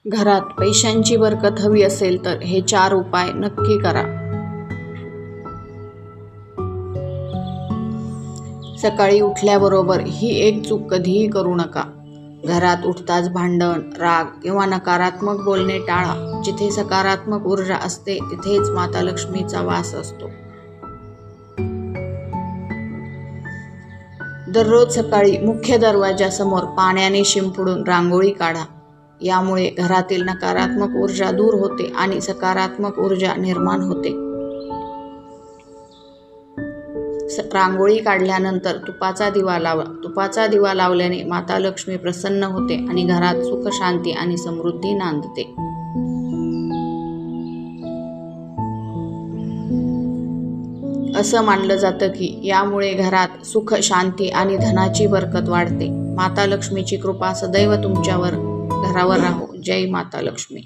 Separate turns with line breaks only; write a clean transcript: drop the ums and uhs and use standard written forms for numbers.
घरात पैशांची बरकत हवी असेल तर हे 4 उपाय नक्की करा. सकाळी उठल्याबरोबर ही एक चूक कधीही करू नका. घरात उठताच भांडण, राग किंवा नकारात्मक बोलणे टाळा. जिथे सकारात्मक ऊर्जा असते तिथेच माता लक्ष्मीचा वास असतो. दररोज सकाळी मुख्य दरवाजासमोर पाण्याने शिंपडून रांगोळी काढा. यामुळे घरातील नकारात्मक ऊर्जा दूर होते आणि सकारात्मक ऊर्जा निर्माण होते. रांगोळी काढल्यानंतर तुपाचा दिवा लावा. तुपाचा दिवा लावल्याने माता लक्ष्मी प्रसन्न होते आणि घरात सुख, शांती आणि समृद्धी नांदते. असं मानलं जातं की यामुळे घरात सुख, शांती आणि धनाची बरकत वाढते. माता लक्ष्मीची कृपा सदैव तुमच्यावर घरावर राहो. जय माता लक्ष्मी.